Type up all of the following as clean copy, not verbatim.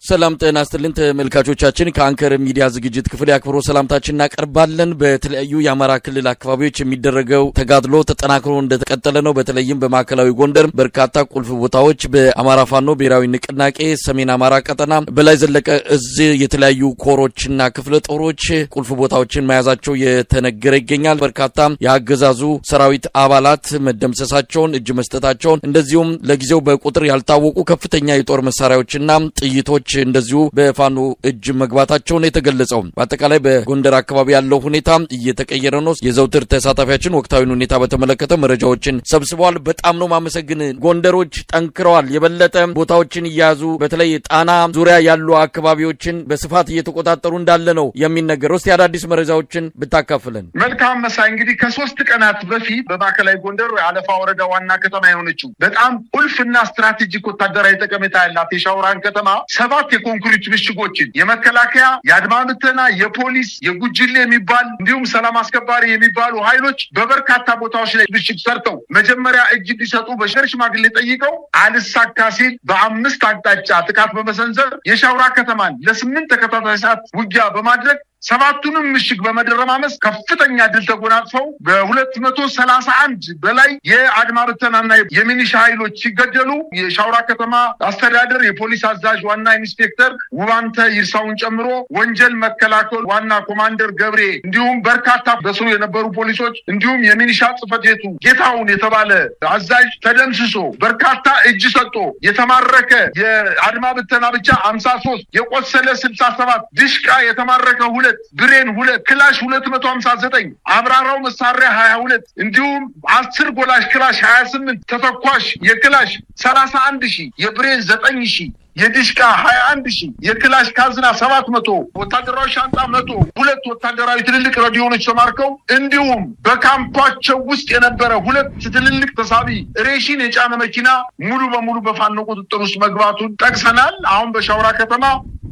ሰላም ጤና ይስጥልን ተመልካቾቻችን ከአንከር ሚዲያ ዝግጅት ክፍል ያክብሮ ሰላምታችን እናቀርባለን። በተለያዩ የአማራ ክልል አካባቢዎች የሚደረገው ተጋድሎ ተጠናክሮ እንደተቀጠለ ነው። በተለይም በማዕከላዊ ጎንደር በርካታ ቁልፍ ቦታዎች በአማራ ፋኖ ብሔራዊ ንቅናቄ ሰሜን አማራ ቀጠና በላይ ዘለቀ እዝ የተለያዩ ኮሮችና ክፍለ ጦሮች ቁልፍ ቦታዎችን መያዛቸው የተነገረ ይገኛል። በርካታ የአገዛዙ ሰራዊት አባላት መደምሰሳቸውን እጅ መስጠታቸውን እንደዚሁም ለጊዜው በቁጥር ያልታወቁ ከፍተኛ የጦር መሳሪያዎችና ጥይቶች እንደዚሁ በፋኖ እጅ መግባታቸው ነው የተገለጸው። በአጠቃላይ በጎንደር አካባቢ ያለው ሁኔታ እየተቀየረ ነው። የዘውትር ተሳታፊያችን ወቅታዊውን ሁኔታ በተመለከተ መረጃዎችን ሰብስበዋል። በጣም ነው ማመሰግን። ጎንደሮች ጠንክረዋል። የበለጠ ቦታዎችን እያያዙ በተለይ ጣና ዙሪያ ያሉ አካባቢዎችን በስፋት እየተቆጣጠሩ እንዳለ ነው የሚነገረው። እስቲ አዳዲስ መረጃዎችን ብታካፍለን። መልካም መሳይ። እንግዲህ ከ3 ቀናት በፊት በማዕከላዊ ጎንደር አለፋ ወረዳ ዋና ከተማ የሆነችው በጣም ቁልፍና ስትራቴጂክ ወታደራዊ ጠቀሜታ ያላት የሻውራን ከተማ 7 የኮንክሪት ምሽጎችን የመከላከያ የአድማ ብተና የፖሊስ የጉጅሌ የሚባል እንዲሁም ሰላም አስከባሪ የሚባሉ ኃይሎች በበርካታ ቦታዎች ላይ ምሽግ ሰርተው መጀመሪያ እጅ ሊሰጡ በሸር ሽማግሌ ጠይቀው አልሳካ ሲል በ5 አቅጣጫ ጥቃት በመሰንዘር የሻውራ ከተማን ለ8 ተከታታይ ሰዓት ውጊያ በማድረግ 7ቱንም ምሽግ በመደረማመስ ከፍተኛ ድል ተጎናጽፈው በ231 በላይ የአድማ ብተናና የሚኒሻ ኃይሎች ሲገደሉ የሻውራ ከተማ አስተዳደር የፖሊስ አዛዥ ዋና ኢንስፔክተር ውባንተ ይርሳውን ጨምሮ ወንጀል መከላከል ዋና ኮማንደር ገብሬ እንዲሁም በርካታ በስሩ የነበሩ ፖሊሶች እንዲሁም የሚኒሻ ጽሕፈት ቤቱ ጌታውን የተባለ አዛዥ ተደምስሶ በርካታ እጅ ሰጥቶ የተማረከ የአድማ ብተና ብቻ 53 የቆሰለ 67 ድሽቃ የተማረከ 2 ብሬን 2 ክላሽ 259 አብራራው መሳሪያ 22 እንዲሁም 10 ጎላሽ ክላሽ 28 ተተኳሽ የክላሽ 31000 የብሬን 9000 የዲሽቃ 21000 የክላሽ ካዝና 700 ወታደራዊ ሻንጣ 100 2 ወታደራዊ ትልልቅ ራዲዮኖች ተማርከው እንዲሁም በካምፓቸው ውስጥ የነበረ 2 ትልልቅ ተሳቢ ሬሽን የጫነ መኪና ሙሉ በሙሉ በፋኖ ቁጥጥር ውስጥ መግባቱን ጠቅሰናል። አሁን በሻውራ ከተማ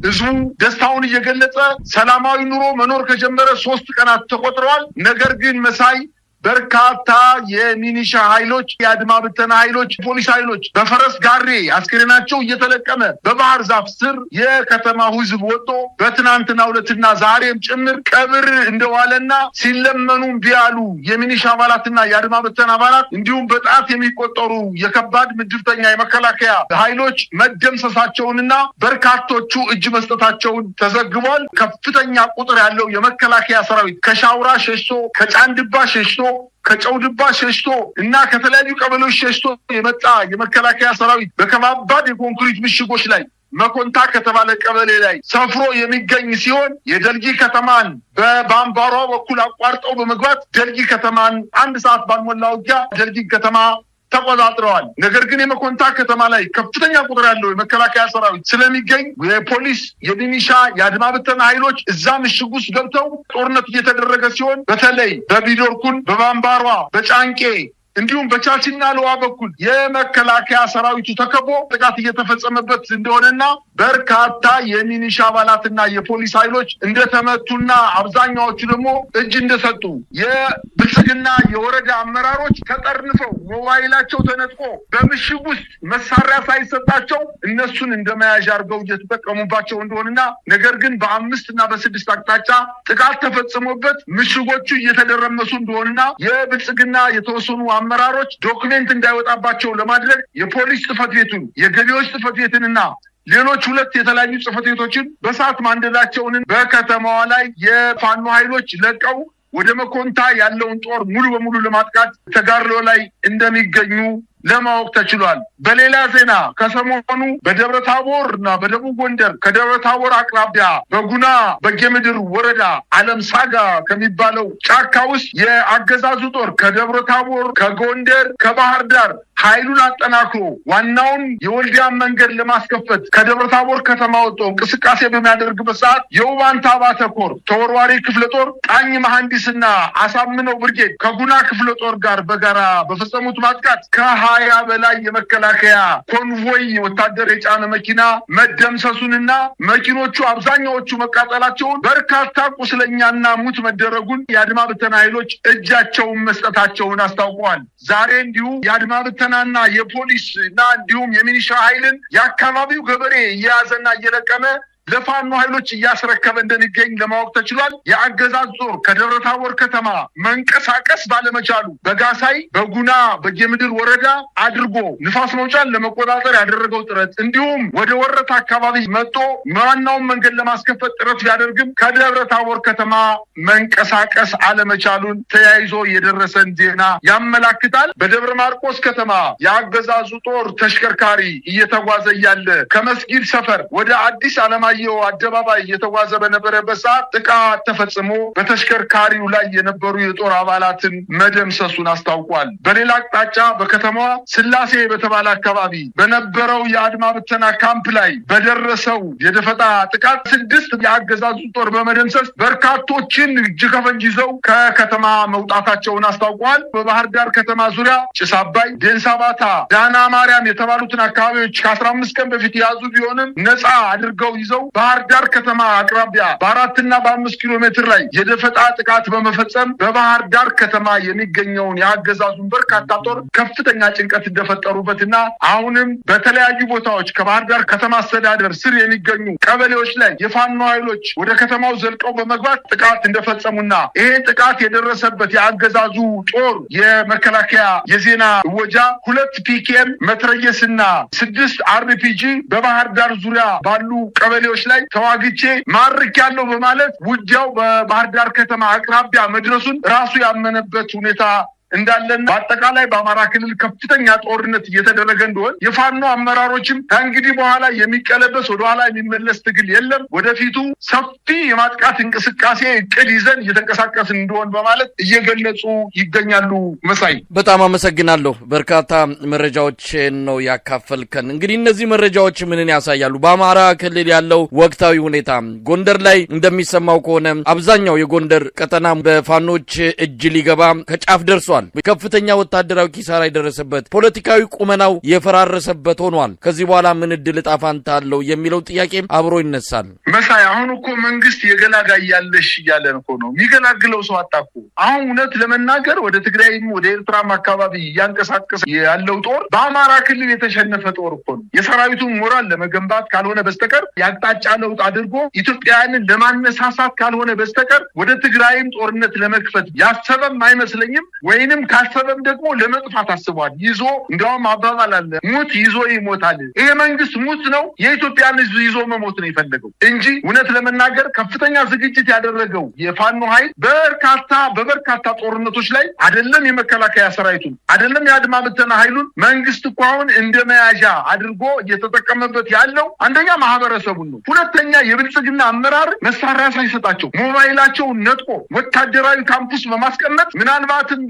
ህዝቡ ደስታውን እየገለጸ ሰላማዊ ኑሮ መኖር ከጀመረ 3 ቀናት ተቆጥረዋል። ነገር ግን መሳይ በርካታ የሚኒሻ ኃይሎች የአድማ ብተና ኃይሎች ፖሊስ ኃይሎች በፈረስ ጋሬ አስከሬናቸው እየተለቀመ በባህር ዛፍ ስር የከተማው ህዝብ ወጥቶ በትናንትናው ዕለትና ዛሬም ጭምር ቀብር እንደዋለና ሲለመኑ ቢያሉ የሚኒሻ አባላትና የአድማ ብተና አባላት እንዲሁም በጣት የሚቆጠሩ የከባድ ምድብተኛ የመከላከያ ኃይሎች መደምሰሳቸውንና በርካቶቹ እጅ መስጠታቸውን ተዘግቧል። ከፍተኛ ቁጥር ያለው የመከላከያ ሰራዊት ከሻውራ ሸሽቶ ከጫንድባ ሸሽቶ ከጨውድባ ሸሽቶ እና ከተለያዩ ቀበሌዎች ሸሽቶ የመጣ የመከላከያ ሰራዊት በከባድ የኮንክሪት ምሽጎች ላይ መኮንታ ከተባለ ቀበሌ ላይ ሰፍሮ የሚገኝ ሲሆን የደልጊ ከተማን በባምባሯ በኩል አቋርጠው በመግባት ደልጊ ከተማን 1 ሰዓት ባልሞላ ውጊያ ደልጊ ከተማ ተቆጣጥረዋል። ነገር ግን የመኮንታ ከተማ ላይ ከፍተኛ ቁጥር ያለው የመከላከያ ሰራዊት ስለሚገኝ የፖሊስ የሚኒሻ የአድማ ብተና ኃይሎች እዛ ምሽግ ውስጥ ገብተው ጦርነት እየተደረገ ሲሆን በተለይ በቢዶርኩን በባምባሯ በጫንቄ እንዲሁም በቻችና ለዋ በኩል የመከላከያ ሰራዊቱ ተከቦ ጥቃት እየተፈጸመበት እንደሆነና በርካታ የሚኒሻ አባላትና የፖሊስ ኃይሎች እንደተመቱና አብዛኛዎቹ ደግሞ እጅ እንደሰጡ የብልጽግና የወረዳ አመራሮች ተጠርንፈው ሞባይላቸው ተነጥቆ በምሽግ ውስጥ መሳሪያ ሳይሰጣቸው እነሱን እንደመያዣ አድርገው እየተጠቀሙባቸው እንደሆነና ነገር ግን በ5 እና በ6 አቅጣጫ ጥቃት ተፈጽሞበት ምሽጎቹ እየተደረመሱ እንደሆነና የብልጽግና የተወሰኑ አመራሮች ዶክመንት እንዳይወጣባቸው ለማድረግ የፖሊስ ጽሕፈት ቤቱን የገቢዎች ጽሕፈት ቤትንና ሌሎች 2 የተለያዩ ጽሕፈት ቤቶችን በሳት ማንደዳቸውን በከተማዋ ላይ የፋኖ ኃይሎች ለቀው ወደ መኮንታ ያለውን ጦር ሙሉ በሙሉ ለማጥቃት ተጋድሎ ላይ እንደሚገኙ ለማወቅ ተችሏል። በሌላ ዜና ከሰሞኑ በደብረ ታቦር እና በደቡብ ጎንደር ከደብረ ታቦር አቅራቢያ በጉና በጌምድር ወረዳ ዓለም ሳጋ ከሚባለው ጫካ ውስጥ የአገዛዙ ጦር ከደብረ ታቦር ከጎንደር ከባህር ዳር ኃይሉን አጠናክሮ ዋናውን የወልዲያን መንገድ ለማስከፈት ከደብረ ታቦር ከተማ ወጥቶ እንቅስቃሴ በሚያደርግበት ሰዓት የውባንታ አባተ ኮር ተወርዋሪ ክፍለ ጦር ቃኝ መሐንዲስና አሳምነው ብርጌድ ከጉና ክፍለ ጦር ጋር በጋራ በፈጸሙት ማጥቃት ከ20 በላይ የመከላከያ ኮንቮይ ወታደር የጫነ መኪና መደምሰሱንና መኪኖቹ አብዛኛዎቹ መቃጠላቸውን በርካታ ቁስለኛና ሙት መደረጉን የአድማ ብተና ኃይሎች እጃቸውን መስጠታቸውን አስታውቀዋል። ዛሬ እንዲሁ የአድማ ብተናና የፖሊስና እንዲሁም የሚሊሻ ኃይልን የአካባቢው ገበሬ እየያዘና እየለቀመ ለፋኖ ኃይሎች እያስረከበ እንደሚገኝ ለማወቅ ተችሏል። የአገዛዝ ጦር ከደብረ ታቦር ከተማ መንቀሳቀስ ባለመቻሉ በጋሳይ በጉና በጌምድር ወረዳ አድርጎ ንፋስ መውጫን ለመቆጣጠር ያደረገው ጥረት እንዲሁም ወደ ወረታ አካባቢ መጥቶ ዋናውን መንገድ ለማስከፈት ጥረት ቢያደርግም ከደብረ ታቦር ከተማ መንቀሳቀስ አለመቻሉን ተያይዞ የደረሰን ዜና ያመላክታል። በደብረ ማርቆስ ከተማ የአገዛዙ ጦር ተሽከርካሪ እየተጓዘ ያለ ከመስጊድ ሰፈር ወደ አዲስ አለማ አደባባይ እየተጓዘ በነበረበት ሰዓት ጥቃት ተፈጽሞ በተሽከርካሪው ላይ የነበሩ የጦር አባላትን መደምሰሱን አስታውቋል። በሌላ አቅጣጫ በከተማዋ ስላሴ በተባለ አካባቢ በነበረው የአድማ ብተና ካምፕ ላይ በደረሰው የደፈጣ ጥቃት 6 የአገዛዙ ጦር በመደምሰስ በርካቶችን እጅ ከፈንጅ ይዘው ከከተማ መውጣታቸውን አስታውቋል። በባህር ዳር ከተማ ዙሪያ ጭስ አባይ፣ ዴንሳባታ፣ ዳና ማርያም የተባሉትን አካባቢዎች ከ15 ቀን በፊት የያዙ ቢሆንም ነፃ አድርገው ይዘው ባህር ዳር ከተማ አቅራቢያ በ4 እና በ5 ኪሎ ሜትር ላይ የደፈጣ ጥቃት በመፈጸም በባህር ዳር ከተማ የሚገኘውን የአገዛዙን በርካታ ጦር ከፍተኛ ጭንቀት እንደፈጠሩበትና አሁንም በተለያዩ ቦታዎች ከባህር ዳር ከተማ አስተዳደር ስር የሚገኙ ቀበሌዎች ላይ የፋኖ ኃይሎች ወደ ከተማው ዘልቀው በመግባት ጥቃት እንደፈጸሙና ይሄ ጥቃት የደረሰበት የአገዛዙ ጦር የመከላከያ የዜና ወጃ 2 ፒኬም መትረየስና 6 አርፒጂ በባህር ዳር ዙሪያ ባሉ ቀበሌዎች ላይ ተዋግቼ ማርክ ያለው በማለት ውጊያው በባህር ዳር ከተማ አቅራቢያ መድረሱን ራሱ ያመነበት ሁኔታ እንዳለን በአጠቃላይ በአማራ ክልል ከፍተኛ ጦርነት እየተደረገ እንደሆነ የፋኖ አመራሮችም ከእንግዲህ በኋላ የሚቀለበስ ወደ ኋላ የሚመለስ ትግል የለም፣ ወደፊቱ ሰፊ የማጥቃት እንቅስቃሴ እቅድ ይዘን እየተንቀሳቀስን እንደሆነ በማለት እየገለጹ ይገኛሉ። መሳይ በጣም አመሰግናለሁ። በርካታ መረጃዎችን ነው ያካፈልከን። እንግዲህ እነዚህ መረጃዎች ምንን ያሳያሉ? በአማራ ክልል ያለው ወቅታዊ ሁኔታ ጎንደር ላይ እንደሚሰማው ከሆነ አብዛኛው የጎንደር ቀጠና በፋኖች እጅ ሊገባ ከጫፍ ደርሷል። ከፍተኛ ወታደራዊ ኪሳራ የደረሰበት ፖለቲካዊ ቁመናው የፈራረሰበት ሆኗል። ከዚህ በኋላ ምን እድል ዕጣ ፈንታ አለው የሚለው ጥያቄ አብሮ ይነሳል። መሳይ አሁን እኮ መንግስት የገላጋይ ያለሽ እያለን እኮ ነው። የሚገላግለው ሰው አጣኩ። አሁን እውነት ለመናገር ወደ ትግራይም ወደ ኤርትራም አካባቢ እያንቀሳቀሰ ያለው ጦር በአማራ ክልል የተሸነፈ ጦር እኮ ነው። የሰራዊቱን ሞራል ለመገንባት ካልሆነ በስተቀር ያቅጣጫ ለውጥ አድርጎ ኢትዮጵያውያንን ለማነሳሳት ካልሆነ በስተቀር ወደ ትግራይም ጦርነት ለመክፈት ያሰበም አይመስለኝም። ወይንም ካሰበም ደግሞ ለመጥፋት አስቧል። ይዞ እንደውም አባባል አለ፣ ሙት ይዞ ይሞታል። ይሄ መንግስት ሙት ነው፣ የኢትዮጵያን ህዝብ ይዞ መሞት ነው የፈለገው እንጂ እውነት ለመናገር ከፍተኛ ዝግጅት ያደረገው የፋኖ ኃይል በበርካታ ጦርነቶች ላይ አይደለም የመከላከያ ሰራዊቱን አይደለም የአድማ ብተና ኃይሉን መንግስት እኮ አሁን እንደ መያዣ አድርጎ እየተጠቀመበት ያለው አንደኛ ማህበረሰቡን ነው። ሁለተኛ የብልጽግና አመራር መሳሪያ ሳይሰጣቸው ሞባይላቸውን ነጥቆ ወታደራዊ ካምፑስ በማስቀመጥ ምናልባትም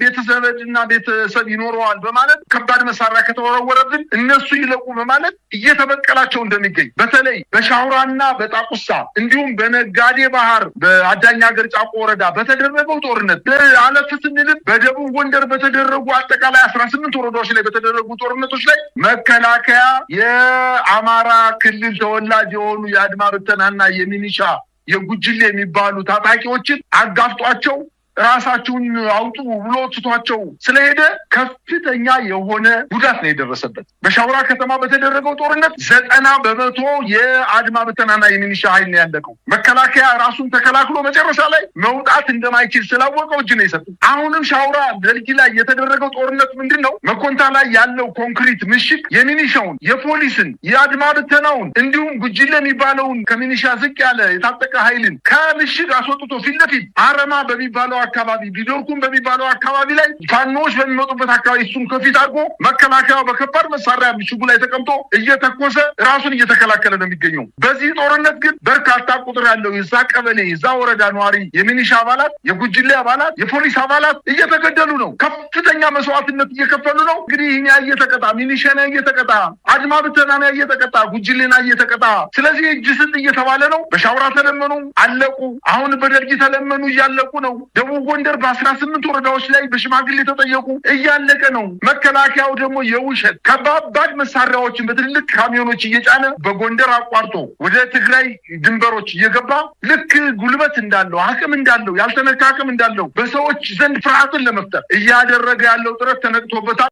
ቤተሰብ ይኖረዋል በማለት ከባድ መሳሪያ ከተወረወረብን እነሱ ይለቁ በማለት እየተበቀላቸው እንደሚገኝ በተለይ በሻውራና በጣቁሳ እንዲሁም በነጋዴ ባህር በአዳኛ ሀገር ጫቆ ወረዳ በተደረገው ጦርነት አለፍ ስንልም በደቡብ ጎንደር በተደረጉ አጠቃላይ 18 ወረዳዎች ላይ በተደረጉ ጦርነቶች ላይ መከላከያ የአማራ ክልል ተወላጅ የሆኑ የአድማ ብተናና የሚኒሻ የጉጅሌ የሚባሉ ታጣቂዎችን አጋፍጧቸው ራሳቸውን አውጡ ብሎ ትቷቸው ስለሄደ ከፍተኛ የሆነ ጉዳት ነው የደረሰበት። በሻውራ ከተማ በተደረገው ጦርነት 90% የአድማ ብተናና የሚኒሻ ኃይል ነው ያለቀው። መከላከያ ራሱን ተከላክሎ መጨረሻ ላይ መውጣት እንደማይችል ስላወቀው እጅ ነው የሰጠው። አሁንም ሻውራ ደልጊ ላይ የተደረገው ጦርነት ምንድነው? መኮንታ ላይ ያለው ኮንክሪት ምሽግ የሚኒሻውን፣ የፖሊስን፣ የአድማ ብተናውን እንዲሁም ጉጅሌ የሚባለውን ከሚኒሻ ዝቅ ያለ የታጠቀ ኃይልን ከምሽግ አስወጥቶ ፊት ለፊት አረማ በሚባለው አካባቢ ቢዶርኩም በሚባለው አካባቢ ላይ ፋኖች በሚመጡበት አካባቢ እሱን ከፊት አድርጎ መከላከያው በከባድ መሳሪያ ምሽጉ ላይ ተቀምጦ እየተኮሰ ራሱን እየተከላከለ ነው የሚገኘው። በዚህ ጦርነት ግን በርካታ ቁጥር ያለው የዛ ቀበሌ የዛ ወረዳ ነዋሪ የሚኒሻ አባላት፣ የጉጅሌ አባላት፣ የፖሊስ አባላት እየተገደሉ ነው። ከፍተኛ መስዋዕትነት እየከፈሉ ነው። እንግዲህ ይህን እየተቀጣ ሚኒሻና እየተቀጣ አድማ ብተናና እየተቀጣ ጉጅሌና እየተቀጣ ስለዚህ እጅ ስጥ እየተባለ ነው። በሻውራ ተለመኑ አለቁ። አሁን በደልጊ ተለመኑ እያለቁ ነው። ደቡብ ደቡብ ጎንደር በ18 ወረዳዎች ላይ በሽማግሌ ተጠየቁ እያለቀ ነው። መከላከያው ደግሞ የውሸት ከባባድ መሳሪያዎችን በትልልቅ ካሚዮኖች እየጫነ በጎንደር አቋርጦ ወደ ትግራይ ድንበሮች እየገባ ልክ ጉልበት እንዳለው አቅም እንዳለው ያልተነካ አቅም እንዳለው በሰዎች ዘንድ ፍርሃትን ለመፍጠር እያደረገ ያለው ጥረት ተነቅቶበታል።